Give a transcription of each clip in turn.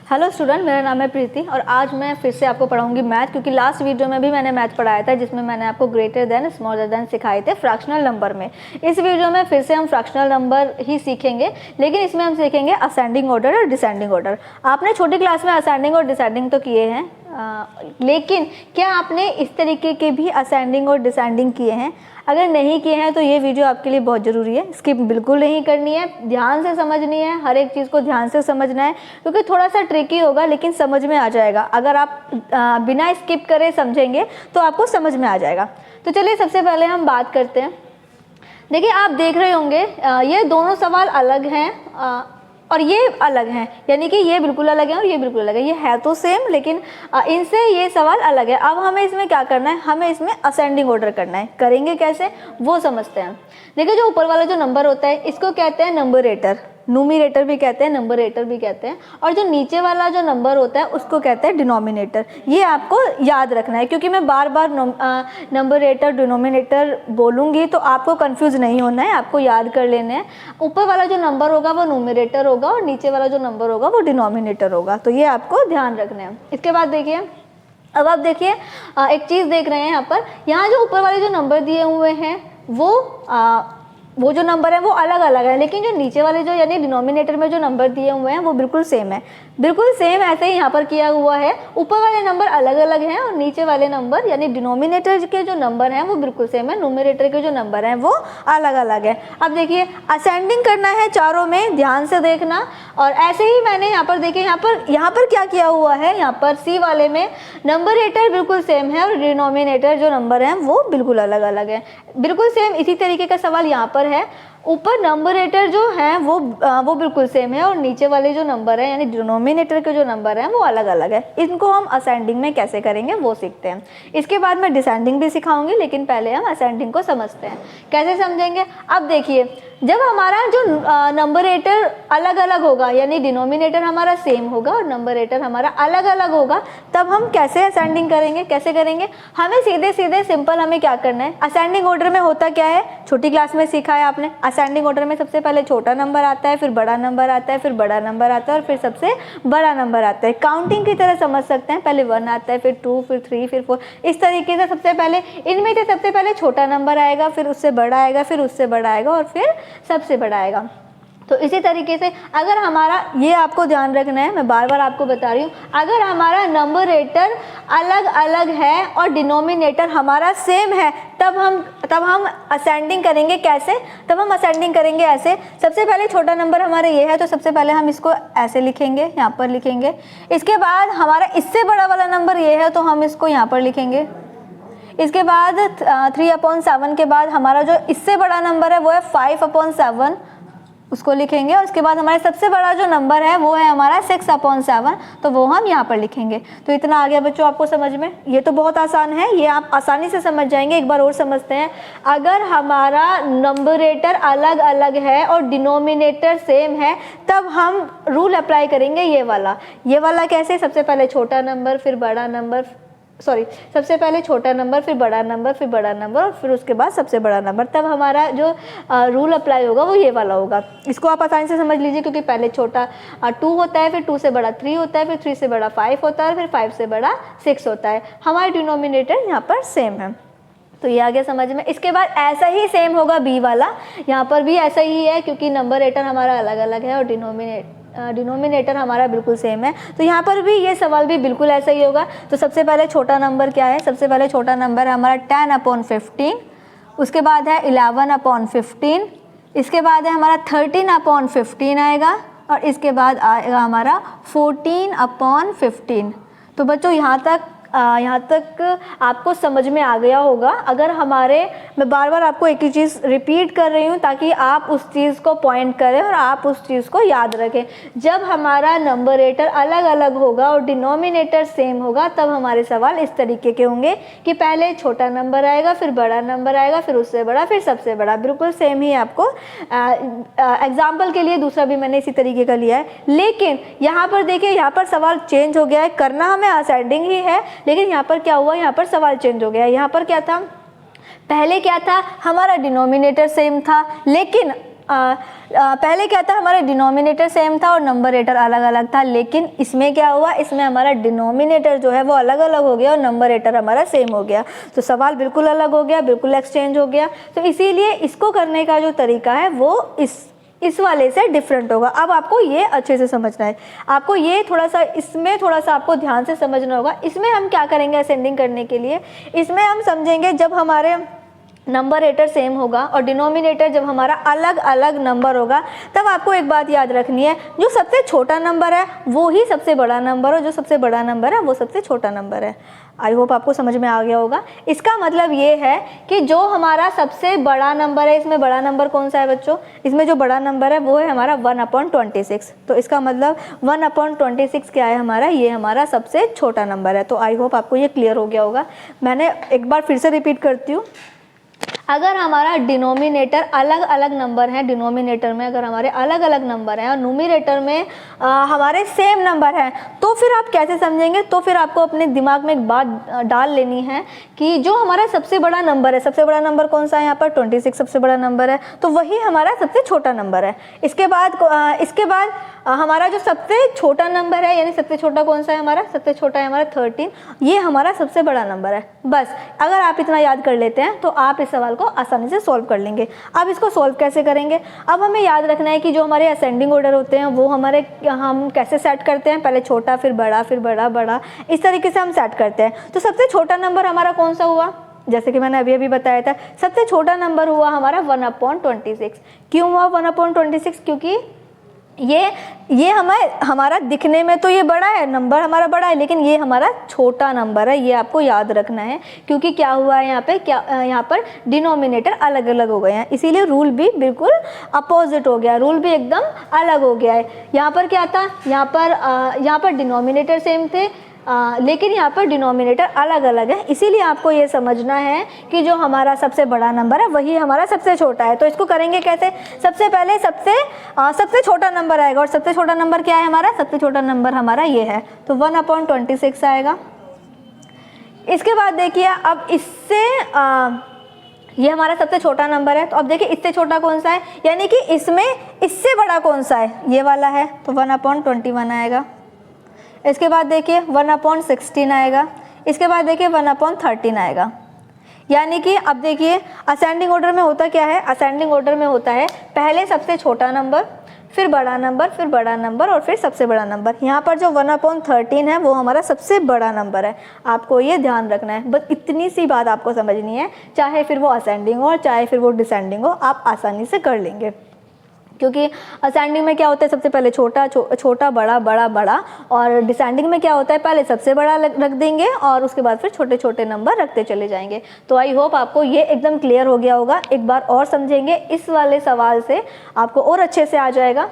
Hello student, मेरा नाम है प्रीति और आज मैं फिर से आपको पढ़ाऊंगी मैथ, क्योंकि लास्ट वीडियो में भी मैंने मैथ पढ़ाया था जिसमें मैंने आपको ग्रेटर देन स्मॉलर देन सिखाए थे फ्रैक्शनल नंबर में। इस वीडियो में फिर से हम फ्रैक्शनल नंबर ही सीखेंगे, लेकिन इसमें हम सीखेंगे असेंडिंग ऑर्डर और डिसेंडिंग ऑर्डर। आपने छोटी क्लास में असेंडिंग और डिसेंडिंग तो किए हैं, लेकिन क्या आपने इस तरीके के भी असेंडिंग और डिसेंडिंग किए हैं? अगर नहीं किए हैं तो ये वीडियो आपके लिए बहुत ज़रूरी है, स्किप बिल्कुल नहीं करनी है, ध्यान से समझनी है, हर एक चीज़ को ध्यान से समझना है, क्योंकि थोड़ा सा ट्रिकी होगा लेकिन समझ में आ जाएगा। अगर आप बिना स्किप करे समझेंगे तो आपको समझ में आ जाएगा। तो चलिए सबसे पहले हम बात करते हैं। देखिए, आप देख रहे होंगे ये दोनों सवाल अलग हैं और ये अलग हैं, यानी कि ये बिल्कुल अलग है और ये बिल्कुल अलग है। ये है तो सेम, लेकिन इनसे ये सवाल अलग है। अब हमें इसमें क्या करना है, हमें इसमें असेंडिंग ऑर्डर करना है। करेंगे कैसे वो समझते हैं। देखिए, जो ऊपर वाला जो नंबर होता है इसको कहते हैं नंबरेटर, न्यूमरेटर भी कहते हैं, नंबरेटर भी कहते हैं, और जो नीचे वाला जो नंबर होता है उसको कहते हैं डिनोमिनेटर। ये आपको याद रखना है, क्योंकि मैं बार बार नंबरेटर डिनोमिनेटर बोलूँगी तो आपको कंफ्यूज नहीं होना है, आपको याद कर लेना है। ऊपर वाला जो नंबर होगा वो न्यूमरेटर होगा और नीचे वाला जो नंबर होगा वो डिनोमिनेटर होगा, तो ये आपको ध्यान रखना है। इसके बाद देखिए, अब आप देखिए एक चीज़ देख रहे हैं यहाँ पर, यहाँ जो ऊपर वाले जो नंबर दिए हुए हैं वो जो नंबर है वो अलग अलग है, लेकिन जो नीचे वाले जो यानी डिनोमिनेटर में जो नंबर दिए हुए हैं वो बिल्कुल सेम है। बिल्कुल सेम ऐसे ही यहाँ पर किया हुआ है। ऊपर वाले नंबर अलग अलग हैं और नीचे वाले नंबर यानी डिनोमिनेटर के जो नंबर हैं वो बिल्कुल सेम है, न्यूमरेटर के जो नंबर हैं वो अलग अलग है। अब देखिए, असेंडिंग करना है चारों में, ध्यान से देखना। और ऐसे ही मैंने यहाँ पर देखिए, यहाँ पर क्या किया हुआ है, यहाँ पर सी वाले में नंबरेटर बिल्कुल सेम है और डिनोमिनेटर जो नंबर हैं वो बिल्कुल अलग अलग है, बिल्कुल सेम। इसी तरीके का सवाल यहाँ पर है। ऊपर नंबरेटर जो हैं वो बिल्कुल सेम है और नीचे वाले जो नंबर हैं यानी डिनोमिनेटर के जो नंबर हैं वो अलग अलग है। इनको हम असेंडिंग में कैसे करेंगे वो सीखते हैं। इसके बाद मैं डिसेंडिंग भी सिखाऊंगी, लेकिन पहले हम असेंडिंग को समझते हैं। कैसे समझेंगे? अब देखिए, जब हमारा जो नंबरेटर अलग अलग होगा यानी डिनोमिनेटर हमारा सेम होगा और नंबरेटर हमारा अलग अलग होगा, तब हम कैसे असेंडिंग करेंगे? कैसे करेंगे? हमें सीधे सीधे सिंपल हमें क्या करना है, असेंडिंग ऑर्डर में होता क्या है, छोटी क्लास में सीखा है आपने। असेंडिंग ऑर्डर में सबसे पहले छोटा नंबर आता है, फिर बड़ा नंबर आता है, फिर बड़ा नंबर आता है और फिर सबसे बड़ा नंबर आता है। काउंटिंग की तरह समझ सकते हैं, पहले 1 आता है, फिर 2, फिर 3, फिर 4, इस तरीके से सबसे पहले इनमें से सबसे पहले छोटा नंबर आएगा, फिर उससे बड़ा आएगा, फिर उससे बड़ा आएगा और फिर सबसे बड़ा आएगा। तो इसी तरीके से अगर हमारा, ये आपको ध्यान रखना है, मैं बार बार आपको बता रही हूँ, अगर हमारा नंबरेटर अलग अलग है और डिनोमिनेटर हमारा सेम है, तब हम असेंडिंग करेंगे। कैसे? तब हम असेंडिंग करेंगे ऐसे। सबसे पहले छोटा नंबर हमारे ये है, तो सबसे पहले हम इसको ऐसे लिखेंगे, यहाँ पर लिखेंगे। इसके बाद हमारा इससे बड़ा वाला नंबर ये है तो हम इसको यहाँ पर लिखेंगे। इसके बाद 3/7 के बाद हमारा जो इससे बड़ा नंबर है वो है 5/7, उसको लिखेंगे। और उसके बाद हमारे सबसे बड़ा जो नंबर है वो है हमारा 6/7, तो वो हम यहाँ पर लिखेंगे। तो इतना आ गया बच्चों आपको समझ में। ये तो बहुत आसान है, ये आप आसानी से समझ जाएंगे। एक बार और समझते हैं। अगर हमारा नंबरेटर अलग अलग है और डिनोमिनेटर सेम है, तब हम रूल अप्लाई करेंगे ये वाला कैसे? सबसे पहले छोटा नंबर, फिर बड़ा नंबर, सबसे पहले छोटा नंबर, फिर बड़ा नंबर, फिर बड़ा नंबर और फिर उसके बाद सबसे बड़ा नंबर। तब हमारा जो रूल अप्लाई होगा वो ये वाला होगा। इसको आप आसानी से समझ लीजिए, क्योंकि पहले छोटा 2 होता है, फिर 2 से बड़ा 3 होता है, फिर 3 से बड़ा 5 होता है, फिर 5 से बड़ा 6 होता है। हमारे डिनोमिनेटर यहाँ पर सेम है, तो ये आ गया समझ में। इसके बाद ऐसा ही सेम होगा बी वाला, यहाँ पर भी ऐसा ही है, क्योंकि नंबरेटर हमारा अलग अलग है और डिनोमिनेटर हमारा बिल्कुल सेम है। तो यहाँ पर भी ये सवाल भी बिल्कुल ऐसा ही होगा। तो सबसे पहले छोटा नंबर क्या है? सबसे पहले छोटा नंबर है हमारा 10/15, उसके बाद है 11/15, इसके बाद है हमारा 13/15 आएगा और इसके बाद आएगा हमारा 14/15। तो बच्चों यहाँ तक आपको समझ में आ गया होगा। अगर मैं बार बार आपको एक ही चीज़ रिपीट कर रही हूँ ताकि आप उस चीज़ को पॉइंट करें और आप उस चीज़ को याद रखें। जब हमारा नंबरेटर अलग अलग होगा और डिनोमिनेटर सेम होगा, तब हमारे सवाल इस तरीके के होंगे कि पहले छोटा नंबर आएगा, फिर बड़ा नंबर आएगा, फिर उससे बड़ा, फिर सबसे बड़ा। बिल्कुल सेम ही आपको एग्जाम्पल के लिए दूसरा भी मैंने इसी तरीके का लिया है। लेकिन यहाँ पर देखिए, यहाँ पर सवाल चेंज हो गया है। करना हमें असेंडिंग ही है, लेकिन यहाँ पर क्या हुआ, यहाँ पर सवाल चेंज हो गया। यहाँ पर क्या था, पहले क्या था, हमारा डिनोमिनेटर सेम था, लेकिन पहले क्या था, हमारा डिनोमिनेटर सेम था और नंबरेटर अलग अलग था, लेकिन इसमें क्या हुआ, इसमें हमारा डिनोमिनेटर जो है वो अलग अलग हो गया और नंबरेटर हमारा सेम हो गया। तो सवाल बिल्कुल अलग हो गया, बिल्कुल एक्सचेंज हो गया। तो इसीलिए इसको करने का जो तरीका है वो इस वाले से डिफरेंट होगा। अब आपको ये अच्छे से समझना है, आपको ये थोड़ा सा इसमें थोड़ा सा आपको ध्यान से समझना होगा। इसमें हम क्या करेंगे असेंडिंग करने के लिए, इसमें हम समझेंगे जब हमारे नंबरेटर सेम होगा और डिनोमिनेटर जब हमारा अलग अलग नंबर होगा, तब आपको एक बात याद रखनी है, जो सबसे छोटा नंबर है वो ही सबसे बड़ा नंबर है, जो सबसे बड़ा नंबर है वो सबसे छोटा नंबर है। आई होप आपको समझ में आ गया होगा। इसका मतलब ये है कि जो हमारा सबसे बड़ा नंबर है, इसमें बड़ा नंबर कौन सा है बच्चों, इसमें जो बड़ा नंबर है वो है हमारा 1/26। तो इसका मतलब 1/26 क्या है हमारा, ये हमारा सबसे छोटा नंबर है। तो आई होप आपको ये क्लियर हो गया होगा। मैंने एक बार फिर से रिपीट करती हूँ, अगर हमारा डिनोमिनेटर अलग अलग नंबर है, डिनोमिनेटर में अगर हमारे अलग अलग नंबर हैं और न्यूमरेटर में हमारे सेम नंबर हैं, तो फिर आप कैसे समझेंगे, तो फिर आपको अपने दिमाग में एक बात डाल लेनी है कि जो हमारा सबसे बड़ा नंबर है, सबसे बड़ा नंबर कौन सा है यहाँ पर 26 सबसे बड़ा नंबर है, तो वही हमारा सबसे छोटा नंबर है। इसके बाद हमारा जो सबसे छोटा नंबर है, यानी सबसे छोटा कौन सा है हमारा, सबसे छोटा है हमारा 13, ये हमारा सबसे बड़ा नंबर है। बस अगर आप इतना याद कर लेते हैं तो आप इस सवाल को आसानी से सॉल्व कर लेंगे। अब इसको सॉल्व कैसे करेंगे, अब हमें याद रखना है कि जो हमारे असेंडिंग ऑर्डर होते हैं वो हम कैसे सेट करते हैं, पहले छोटा फिर बड़ा फिर बड़ा बड़ा, इस तरीके से हम सेट करते हैं। तो सबसे छोटा नंबर हमारा कौन सा हुआ, जैसे कि मैंने अभी बताया था, सबसे छोटा नंबर हुआ हमारा 1/26। क्यों हुआ 1/26, क्योंकि ये हमारा दिखने में तो ये बड़ा है, नंबर हमारा बड़ा है, लेकिन ये हमारा छोटा नंबर है, ये आपको याद रखना है। क्योंकि क्या हुआ है यहाँ पर डिनोमिनेटर अलग अलग हो गए हैं, इसीलिए रूल भी बिल्कुल अपोजिट हो गया, रूल भी एकदम अलग हो गया है। यहाँ पर क्या था, यहाँ पर डिनोमिनेटर सेम थे, लेकिन यहाँ पर डिनोमिनेटर अलग अलग है। इसीलिए आपको ये समझना है कि जो हमारा सबसे बड़ा नंबर है वही हमारा सबसे छोटा है। तो इसको करेंगे कैसे, सबसे पहले सबसे छोटा नंबर आएगा, और सबसे छोटा नंबर क्या है हमारा, सबसे छोटा नंबर हमारा ये है, तो 1/26 आएगा। इसके बाद देखिए, अब इससे ये हमारा सबसे छोटा नंबर है, तो अब देखिए इससे छोटा कौन सा है, यानी कि इसमें इससे बड़ा कौन सा है, ये वाला है, तो 1/21 आएगा। इसके बाद देखिए 1/16 आएगा। इसके बाद देखिए 1/13 आएगा। यानी कि अब देखिए असेंडिंग ऑर्डर में होता क्या है, असेंडिंग ऑर्डर में होता है पहले सबसे छोटा नंबर, फिर बड़ा नंबर, फिर बड़ा नंबर और फिर सबसे बड़ा नंबर। यहाँ पर जो 1/13 है वो हमारा सबसे बड़ा नंबर है, आपको ये ध्यान रखना है। बस इतनी सी बात आपको समझनी है, चाहे फिर वो असेंडिंग हो चाहे फिर वो डिसेंडिंग हो, आप आसानी से कर लेंगे। क्योंकि असेंडिंग में क्या होता है, सबसे पहले छोटा बड़ा बड़ा बड़ा, और डिसेंडिंग में क्या होता है, पहले सबसे बड़ा रख देंगे और उसके बाद फिर छोटे छोटे नंबर रखते चले जाएंगे। तो आई होप आपको ये एकदम क्लियर हो गया होगा। एक बार और समझेंगे, इस वाले सवाल से आपको और अच्छे से आ जाएगा।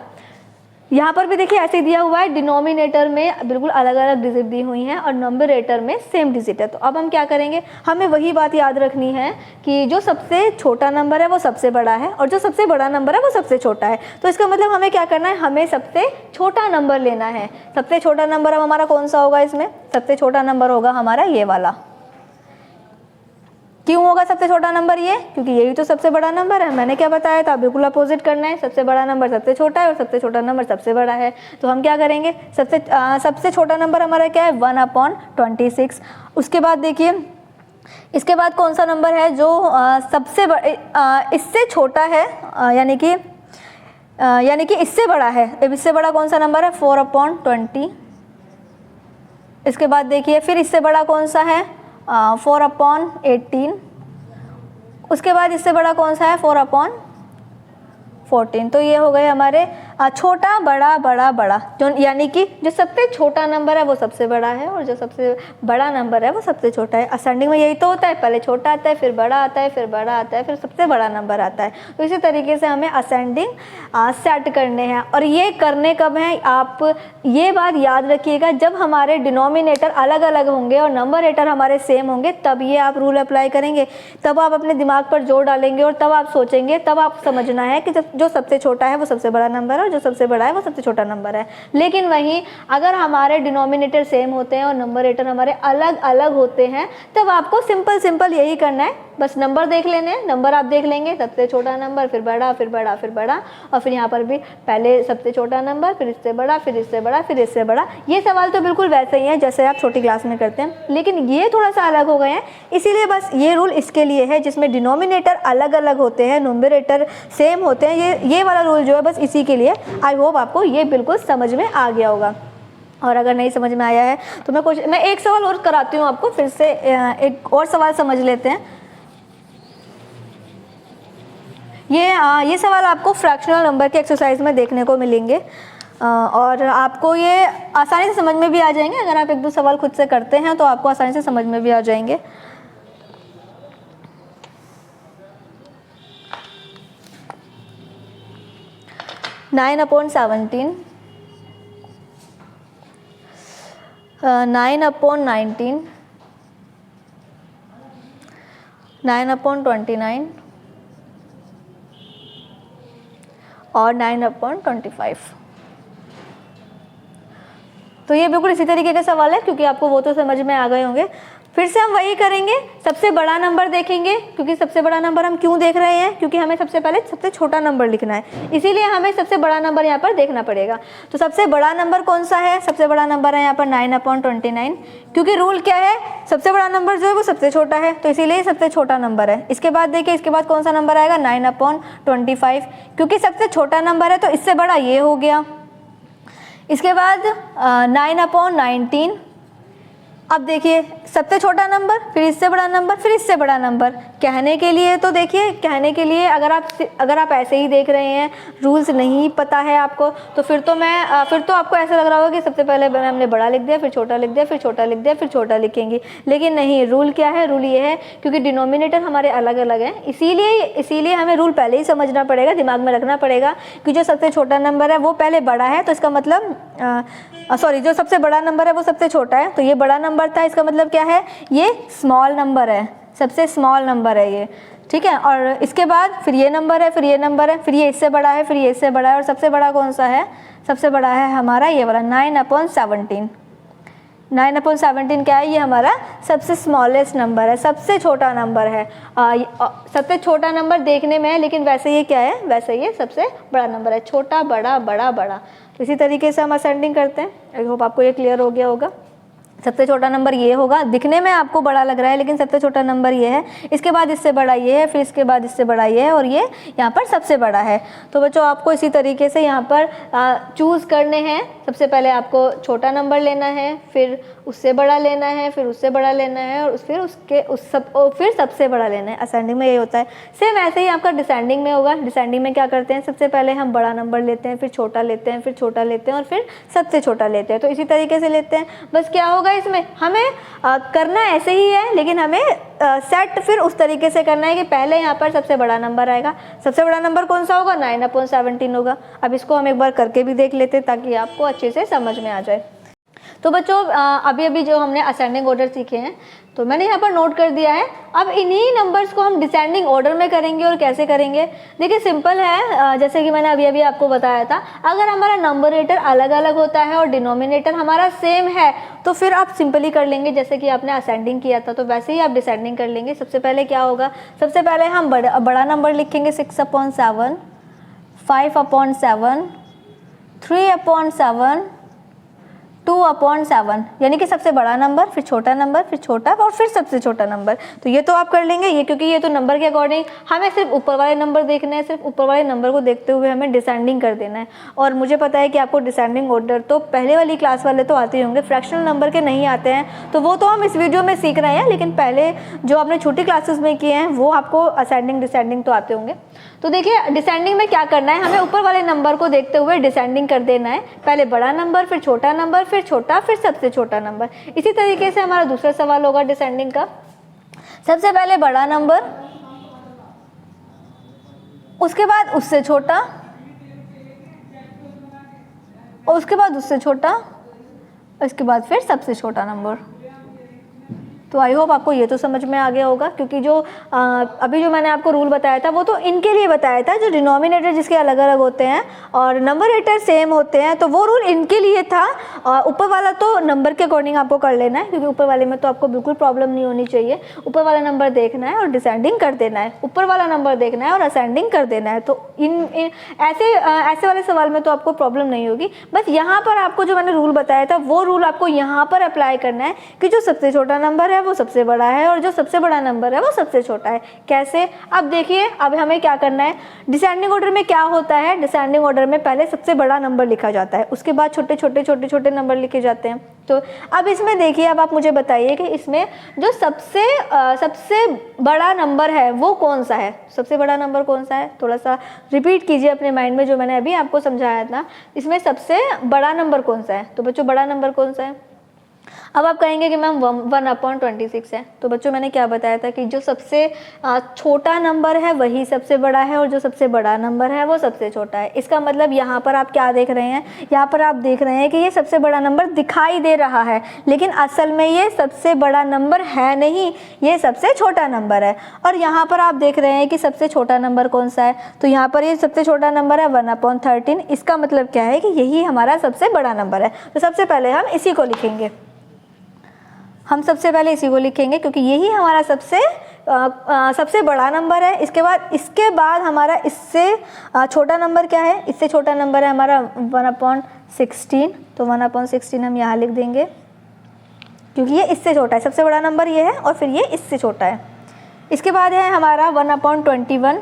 यहाँ पर भी देखिए ऐसे दिया हुआ है, डिनोमिनेटर में बिल्कुल अलग अलग डिजिट दी हुई हैं और नंबरेटर में सेम डिजिट है। तो अब हम क्या करेंगे, हमें वही बात याद रखनी है कि जो सबसे छोटा नंबर है वो सबसे बड़ा है और जो सबसे बड़ा नंबर है वो सबसे छोटा है। तो इसका मतलब हमें क्या करना है, हमें सबसे छोटा नंबर लेना है। सबसे छोटा नंबर अब हमारा कौन सा होगा, इसमें सबसे छोटा नंबर होगा हमारा ये वाला। क्यों होगा सबसे छोटा नंबर ये, क्योंकि यही तो सबसे बड़ा नंबर है। मैंने क्या बताया था, बिल्कुल अपोजिट करना है, सबसे बड़ा नंबर सबसे छोटा है और सबसे छोटा नंबर सबसे बड़ा है। तो हम क्या करेंगे, सबसे छोटा नंबर हमारा क्या है 1/26। उसके बाद देखिए, इसके बाद कौन सा नंबर है जो इससे छोटा है, यानी कि इससे बड़ा है। अब इससे बड़ा कौन सा नंबर है 4/20। इसके बाद देखिए फिर इससे बड़ा कौन सा है 4/18। उसके बाद इससे बड़ा कौन सा है 4/14। तो ये हो गए हमारे छोटा बड़ा बड़ा बड़ा, जो यानी कि जो सबसे छोटा नंबर है वो सबसे बड़ा है और जो सबसे बड़ा नंबर है वो सबसे छोटा है। असेंडिंग में यही तो होता है, पहले छोटा आता है, फिर बड़ा आता है, फिर बड़ा आता है, फिर सबसे बड़ा नंबर आता है। तो इसी तरीके से हमें असेंडिंग सेट करने हैं। और ये करने कब हैं, आप ये बात याद रखिएगा, जब हमारे डिनोमिनेटर अलग अलग होंगे और नंबरेटर हमारे सेम होंगे, तब ये आप रूल अप्लाई करेंगे, तब आप अपने दिमाग पर जोर डालेंगे और तब आप सोचेंगे, तब आप समझना है कि जो सबसे छोटा है वो सबसे बड़ा नंबर है नंबर, जो सबसे बड़ा है वो सबसे छोटा नंबर है। लेकिन वहीं अगर हमारे डिनोमिनेटर सेम होते हैं और नंबरेटर हमारे अलग अलग होते हैं, तब आपको सिंपल यही करना है, बस नंबर देख लेने हैं। नंबर आप देख लेंगे, सबसे छोटा नंबर, फिर बड़ा, फिर बड़ा, फिर बड़ा, और फिर यहाँ पर भी पहले सबसे छोटा नंबर, फिर इससे बड़ा, फिर इससे बड़ा, फिर इससे बड़ा। ये सवाल तो बिल्कुल वैसे ही है जैसे आप छोटी क्लास में करते हैं, लेकिन ये थोड़ा सा अलग हो गए हैं, इसीलिए बस ये रूल इसके लिए है जिसमें डिनोमिनेटर अलग अलग होते हैं, न्यूमरेटर सेम होते हैं। ये वाला रूल जो है बस इसी के लिए। आई होप आपको ये बिल्कुल समझ में आ गया होगा, और अगर नहीं समझ में आया है तो मैं एक सवाल और कराती हूँ आपको, फिर से एक और सवाल समझ लेते हैं। ये सवाल आपको फ्रैक्शनल नंबर के एक्सरसाइज में देखने को मिलेंगे, और आपको ये आसानी से समझ में भी आ जाएंगे। अगर आप एक दो सवाल खुद से करते हैं तो आपको आसानी से समझ में भी आ जाएंगे। नाइन अपॉन 17, 9 अपॉन 19, 9 अपॉन 29 और 9 अपॉन 25। तो ये बिल्कुल इसी तरीके का सवाल है, क्योंकि आपको वो तो समझ में आ गए होंगे। फिर से हम वही करेंगे, सबसे बड़ा नंबर देखेंगे, क्योंकि सबसे बड़ा नंबर हम क्यों देख रहे हैं, क्योंकि हमें सबसे पहले सबसे छोटा नंबर लिखना है, इसीलिए हमें सबसे बड़ा नंबर यहाँ पर देखना पड़ेगा। तो सबसे बड़ा नंबर कौन सा है? सबसे बड़ा नंबर है यहाँ पर 9 अपॉन 29, क्योंकि रूल क्या है, सबसे बड़ा नंबर जो है वो सबसे छोटा है, तो इसीलिए सबसे छोटा नंबर है। इसके बाद देखिए, इसके बाद कौन सा नंबर आएगा? 9 अपॉन 25, क्योंकि सबसे छोटा नंबर है तो इससे बड़ा ये हो गया। इसके बाद 9 अपॉन 19, अब देखिए सबसे छोटा नंबर, फिर इससे बड़ा नंबर, फिर इससे बड़ा नंबर। कहने के लिए तो देखिए, कहने के लिए अगर आप ऐसे ही देख रहे हैं, रूल्स नहीं पता है आपको, तो फिर तो आपको ऐसा लग रहा होगा कि सबसे पहले हमने बड़ा लिख दिया, फिर छोटा लिख दिया, फिर छोटा लिख दिया, फिर छोटा लिखेंगे। लेकिन नहीं, रूल क्या है? रूल ये है, क्योंकि डिनोमिनेटर हमारे अलग अलग हैं, इसीलिए हमें रूल पहले ही समझना पड़ेगा, दिमाग में रखना पड़ेगा कि जो सबसे छोटा नंबर है वो पहले बड़ा है, तो इसका मतलब जो सबसे बड़ा नंबर है वो सबसे छोटा है, तो ये बड़ा नंबर था, इसका मतलब क्या है? ये स्मॉल नंबर है, सबसे स्मॉल नंबर है ये, ठीक है। और इसके बाद फिर ये नंबर है, फिर ये नंबर है, फिर ये इससे बड़ा है, फिर ये इससे बड़ा है, और सबसे बड़ा कौन सा है? सबसे बड़ा है हमारा ये वाला 9 अपॉन 17। 9 अपॉन 17 क्या है? ये हमारा सबसे स्मॉलेस्ट नंबर है, सबसे छोटा नंबर है। सबसे छोटा नंबर देखने में है, लेकिन वैसे ये क्या है? वैसे ये सबसे बड़ा नंबर है, छोटा बड़ा बड़ा बड़ा। इसी तरीके से हम असेंडिंग करते हैं। आई होप आपको ये क्लियर हो गया होगा। सबसे छोटा नंबर ये होगा, दिखने में आपको बड़ा लग रहा है लेकिन सबसे छोटा नंबर ये है, इसके बाद इससे बड़ा ये है, फिर इसके बाद इससे बड़ा ये है, और ये यहाँ पर सबसे बड़ा है। तो बच्चों आपको इसी तरीके से यहाँ पर चूज़ करने हैं। सबसे पहले आपको छोटा नंबर लेना है, फिर उससे बड़ा लेना है, फिर उससे बड़ा लेना है, और फिर सबसे बड़ा लेना है। असेंडिंग में यही होता है। सेम ऐसे ही आपका डिसेंडिंग में होगा। डिसेंडिंग में क्या करते हैं? सबसे पहले हम बड़ा नंबर लेते हैं, फिर छोटा लेते हैं, फिर छोटा लेते हैं, और फिर सबसे छोटा लेते हैं। तो इसी तरीके से लेते हैं। बस क्या होगा इसमें, हमें करना ऐसे ही है, लेकिन हमें सेट फिर उस तरीके से करना है कि पहले यहाँ पर सबसे बड़ा नंबर आएगा। सबसे बड़ा नंबर कौन सा होगा? 9 अपॉन 17 होगा। अब इसको हम एक बार करके भी देख लेते हैं ताकि आपको अच्छे से समझ में आ जाए। तो बच्चों अभी जो हमने असेंडिंग ऑर्डर सीखे हैं, तो मैंने यहाँ पर नोट कर दिया है। अब इन्हीं नंबर्स को हम डिसेंडिंग ऑर्डर में करेंगे। और कैसे करेंगे? देखिए सिंपल है, जैसे कि मैंने अभी आपको बताया था, अगर हमारा नंबरेटर अलग अलग होता है और डिनोमिनेटर हमारा सेम है, तो फिर आप सिंपली कर लेंगे, जैसे कि आपने असेंडिंग किया था, तो वैसे ही आप डिसेंडिंग कर लेंगे। सबसे पहले क्या होगा? सबसे पहले हम बड़ा नंबर लिखेंगे 6 अपॉन 7, 5 अपॉन 7, 3 अपॉन 7, 2 अपॉन 7, यानी कि सबसे बड़ा नंबर, फिर छोटा नंबर, फिर छोटा, और फिर सबसे छोटा नंबर। तो ये तो आप कर लेंगे ये, क्योंकि ये तो नंबर के अकॉर्डिंग हमें सिर्फ ऊपर वाले नंबर देखने हैं, सिर्फ ऊपर वाले नंबर को देखते हुए हमें डिसेंडिंग कर देना है। और मुझे पता है कि आपको डिसेंडिंग ऑर्डर तो पहले वाली क्लास वाले तो आते ही होंगे, फ्रैक्शनल नंबर के नहीं आते हैं, तो वो तो हम इस वीडियो में सीख रहे हैं, लेकिन पहले जो आपने छोटी क्लासेस में किए हैं वो आपको असेंडिंग डिसेंडिंग तो आते होंगे। तो देखिए डिसेंडिंग में क्या करना है, हमें ऊपर वाले नंबर को देखते हुए डिसेंडिंग कर देना है। पहले बड़ा नंबर, फिर छोटा नंबर, फिर छोटा, फिर सबसे छोटा नंबर। इसी तरीके से हमारा दूसरा सवाल होगा डिसेंडिंग का। सबसे पहले बड़ा नंबर, उसके बाद उससे छोटा, और उसके बाद उससे छोटा, इसके बाद फिर सबसे छोटा नंबर। तो आई होप आपको ये तो समझ में आ गया होगा, क्योंकि जो अभी जो मैंने आपको रूल बताया था वो तो इनके लिए बताया था, जो डिनोमिनेटर जिसके अलग अलग होते हैं और नंबरेटर सेम होते हैं, तो वो रूल इनके लिए था। ऊपर वाला तो नंबर के अकॉर्डिंग आपको कर लेना है, क्योंकि ऊपर वाले में तो आपको बिल्कुल प्रॉब्लम नहीं होनी चाहिए। ऊपर वाला नंबर देखना है और डिसेंडिंग कर देना है, ऊपर वाला नंबर देखना है और असेंडिंग कर देना है। तो ऐसे वाले सवाल में तो आपको प्रॉब्लम नहीं होगी। बस यहाँ पर आपको जो मैंने रूल बताया था वो रूल आपको यहाँ पर अप्लाई करना है कि जो सबसे छोटा नंबर है वो सबसे बड़ा है और जो सबसे बड़ा नंबर है वो सबसे छोटा है। कैसे? अब देखिए, अब हमें क्या करना है। डिसेंडिंग ऑर्डर में क्या होता है, डिसेंडिंग ऑर्डर में पहले सबसे बड़ा नंबर लिखा जाता है, उसके बाद छोटे छोटे नंबर लिखे जाते हैं। तो अब इसमें देखिए, अब आप मुझे बताइए कि इसमें जो सबसे बड़ा नंबर है वो कौन सा है? सबसे बड़ा नंबर कौन सा है? थोड़ा सा रिपीट कीजिए अपने माइंड में जो मैंने अभी आपको समझाया था। इसमें सबसे बड़ा नंबर कौन सा है? तो बच्चों बड़ा नंबर कौन सा है? अब आप कहेंगे कि मैम 1/26 है। तो बच्चों मैंने क्या बताया था कि जो सबसे छोटा नंबर है वही सबसे बड़ा है और जो सबसे बड़ा नंबर है वो सबसे छोटा है। इसका मतलब यहाँ पर आप क्या देख रहे हैं? यहाँ पर आप देख रहे हैं कि ये सबसे बड़ा नंबर दिखाई दे रहा है, लेकिन असल में ये सबसे बड़ा नंबर है नहीं, ये सबसे छोटा नंबर है। और यहाँ पर आप देख रहे हैं कि सबसे छोटा नंबर कौन सा है? तो यहाँ पर ये सबसे छोटा नंबर है 1/13। इसका मतलब क्या है कि यही हमारा सबसे बड़ा नंबर है। तो सबसे पहले हम इसी को लिखेंगे, क्योंकि यही हमारा सबसे बड़ा नंबर है। इसके बाद हमारा इससे छोटा नंबर क्या है? इससे छोटा नंबर है हमारा 1/16। तो 1/16 हम यहाँ लिख देंगे, क्योंकि ये इससे छोटा है। सबसे बड़ा नंबर ये है और फिर ये इससे छोटा है। इसके बाद है हमारा 1/21,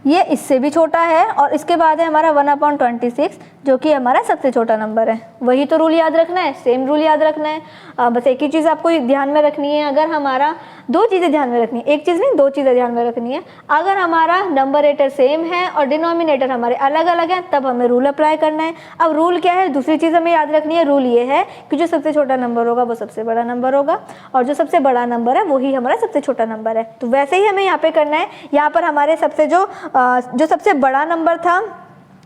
ये इससे भी छोटा है। और इसके बाद है हमारा 1/26, जो कि हमारा सबसे छोटा नंबर है। वही तो रूल याद रखना है, सेम रूल याद रखना है। बस एक ही चीज़ आपको ध्यान में रखनी है। अगर हमारा दो चीज़ें ध्यान में रखनी है, एक चीज़ नहीं दो चीज़ें ध्यान में रखनी है। अगर हमारा नंबरेटर सेम है और डिनोमिनेटर हमारे अलग अलग हैं, तब हमें रूल अप्लाई करना है। अब रूल क्या है? दूसरी चीज़ हमें याद रखनी है। रूल ये है कि जो सबसे छोटा नंबर होगा वो सबसे बड़ा नंबर होगा और जो सबसे बड़ा नंबर है वही हमारा सबसे छोटा नंबर है। तो वैसे ही हमें यहाँ पे करना है। यहाँ पर हमारे जो सबसे बड़ा नंबर था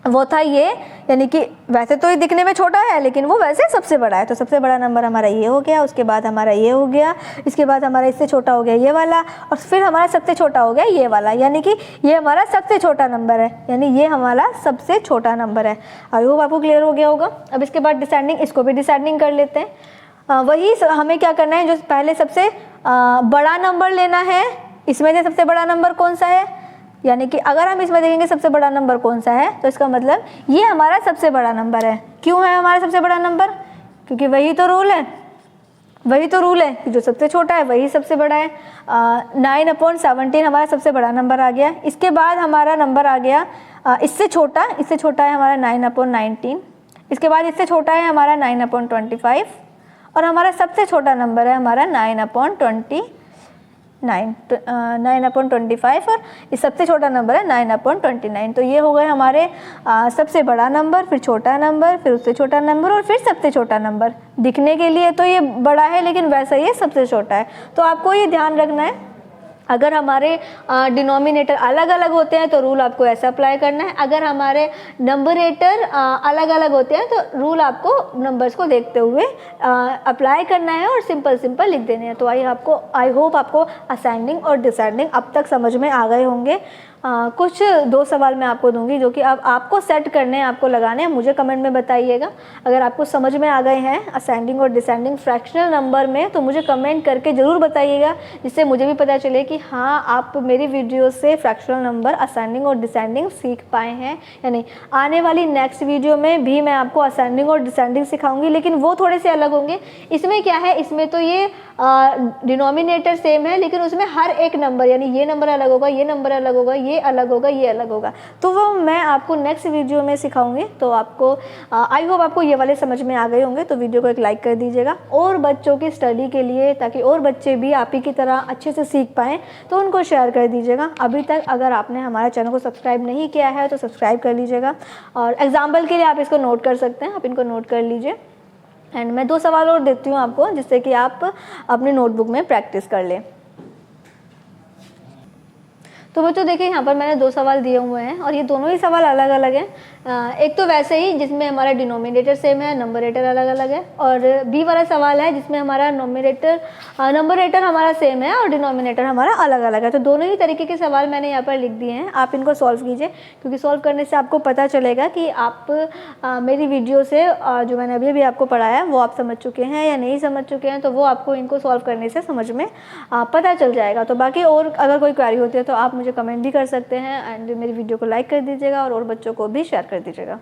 वो था ये, यानी कि वैसे तो ये दिखने में छोटा है लेकिन वो वैसे सबसे बड़ा है। तो सबसे बड़ा नंबर हमारा ये हो गया, उसके बाद हमारा ये हो गया, इसके बाद हमारा इससे छोटा हो गया ये वाला, और फिर हमारा सबसे छोटा हो गया ये वाला, यानी कि ये हमारा सबसे छोटा नंबर है, यानी ये हमारा सबसे छोटा नंबर है। आई होप आपको क्लियर हो गया होगा। अब इसके बाद डिसेंडिंग, इसको भी डिसेंडिंग कर लेते हैं। वही हमें क्या करना है, जो पहले सबसे बड़ा नंबर लेना है। इसमें से सबसे बड़ा नंबर कौन सा है? यानी कि अगर हम इसमें देखेंगे सबसे बड़ा नंबर कौन सा है, तो इसका मतलब ये हमारा सबसे बड़ा नंबर है। क्यों है हमारा सबसे बड़ा नंबर? क्योंकि वही तो रूल है कि जो सबसे छोटा है वही सबसे बड़ा है। 9/17 हमारा सबसे बड़ा नंबर आ गया। इसके बाद हमारा नंबर आ गया इससे छोटा है हमारा 9/19। इसके बाद इससे छोटा है हमारा 9/25 और हमारा सबसे छोटा नंबर है हमारा 9/25 और इस सबसे छोटा नंबर है 9/29। तो ये हो गए हमारे सबसे बड़ा नंबर, फिर छोटा नंबर, फिर उससे छोटा नंबर और फिर सबसे छोटा नंबर। दिखने के लिए तो ये बड़ा है लेकिन वैसा ये सबसे छोटा है। तो आपको ये ध्यान रखना है, अगर हमारे डिनोमिनेटर अलग अलग होते हैं तो रूल आपको ऐसा अप्लाई करना है। अगर हमारे नंबरेटर अलग अलग होते हैं तो रूल आपको नंबर्स को देखते हुए अप्लाई करना है और सिंपल लिख देने हैं। तो आई होप आपको असेंडिंग और डिसेंडिंग अब तक समझ में आ गए होंगे। कुछ 2 सवाल मैं आपको दूंगी जो कि अब आपको सेट करने हैं, आपको लगाने हैं। मुझे कमेंट में बताइएगा अगर आपको समझ में आ गए हैं असेंडिंग और डिसेंडिंग फ्रैक्शनल नंबर में, तो मुझे कमेंट करके ज़रूर बताइएगा, जिससे मुझे भी पता चले कि हाँ आप मेरी वीडियो से फ्रैक्शनल नंबर असेंडिंग और डिसेंडिंग सीख पाए हैं या नहीं। आने वाली नेक्स्ट वीडियो में भी मैं आपको असेंडिंग और डिसेंडिंग सिखाऊंगी, लेकिन वो थोड़े से अलग होंगे। इसमें क्या है, इसमें तो ये डिनोमिनेटर सेम है लेकिन उसमें हर एक नंबर, यानी ये नंबर अलग होगा, ये नंबर अलग होगा, ये अलग होगा, ये अलग होगा, तो वो मैं आपको नेक्स्ट वीडियो में सिखाऊंगी। तो आपको आई होप आपको ये वाले समझ में आ गए होंगे। तो वीडियो को एक लाइक कर दीजिएगा और बच्चों की स्टडी के लिए, ताकि और बच्चे भी आप ही की तरह अच्छे से सीख पाएँ, तो उनको शेयर कर दीजिएगा। अभी तक अगर आपने हमारे चैनल को सब्सक्राइब नहीं किया है तो सब्सक्राइब कर लीजिएगा। और एग्जाम्पल के लिए आप इसको नोट कर सकते हैं, आप इनको नोट कर लीजिए। एंड मैं 2 सवाल और देती हूँ आपको, जिससे कि आप अपनी नोटबुक में प्रैक्टिस कर लें। तो बच्चों देखिए यहाँ पर मैंने 2 सवाल दिए हुए हैं और ये दोनों ही सवाल अलग अलग हैं। एक तो वैसे ही जिसमें हमारा डिनोमिनेटर सेम है, नंबरेटर अलग अलग है, और बी वाला सवाल है जिसमें हमारा नंबरेटर हमारा सेम है और डिनोमिनेटर हमारा अलग अलग है। तो दोनों ही तरीके के सवाल मैंने यहाँ पर लिख दिए हैं, आप इनको सॉल्व कीजिए, क्योंकि सॉल्व करने से आपको पता चलेगा कि आप मेरी वीडियो से जो मैंने अभी आपको पढ़ाया वो आप समझ चुके हैं या नहीं समझ चुके हैं। तो वो आपको इनको सॉल्व करने से समझ में पता चल जाएगा। तो बाकी और अगर कोई क्वेरी होती है तो आप मुझे कमेंट भी कर सकते हैं, एंड मेरी वीडियो को लाइक कर दीजिएगा और बच्चों को भी शेयर कर दीजिएगा।